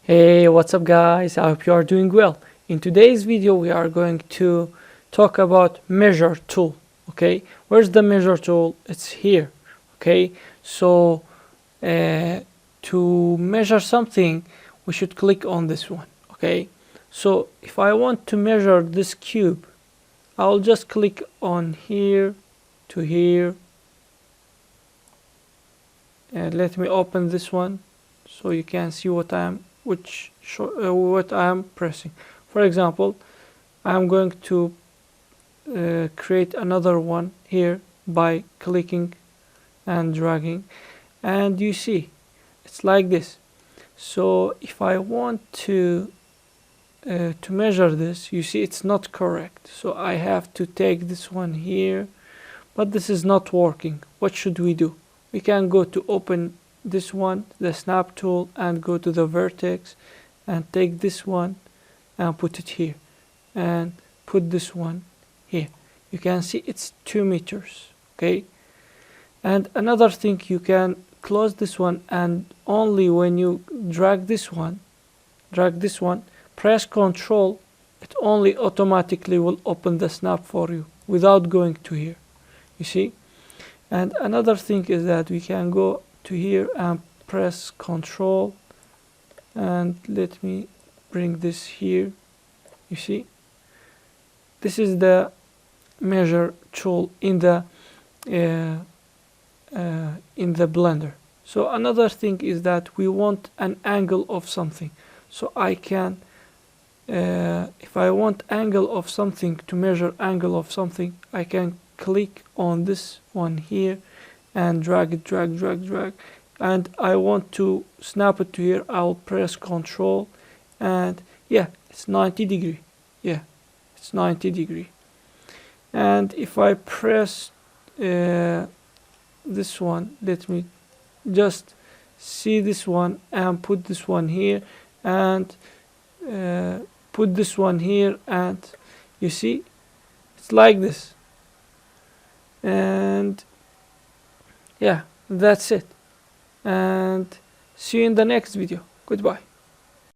Hey, what's up guys? I hope you are doing well. In today's video we are going to talk about measure tool. Okay, where's the measure tool? It's here. Okay, so to measure something we should click on this one. Okay, so if I want to measure this cube, I'll just click on here to here, and let me open this one so you can see what I am pressing. For example, I'm going to create another one here by clicking and dragging, and you see it's like this. So if I want to measure this, you see it's not correct, so I have to take this one here, but this is not working. What should we do? We can go to open this one, the snap tool, and go to the vertex and take this one and put it here and put this one here. You can see it's 2 meters. Okay, and another thing, you can close this one, and only when you drag this one, press Control, it only automatically will open the snap for you without going to here, you see. And another thing is that we can go to here and press Control, and let me bring this here. You see, this is the measure tool in the Blender. So another thing is that we want an angle of something, so I can if I want angle of something, to measure angle of something, I can click on this one here and drag it, drag, and I want to snap it to here, I'll press Control, and yeah, it's 90 degree. Yeah, it's 90 degree. And if I press this one, let me just see this one and put this one here, and put this one here, and you see it's like this. And yeah, that's it, and see you in the next video. Goodbye.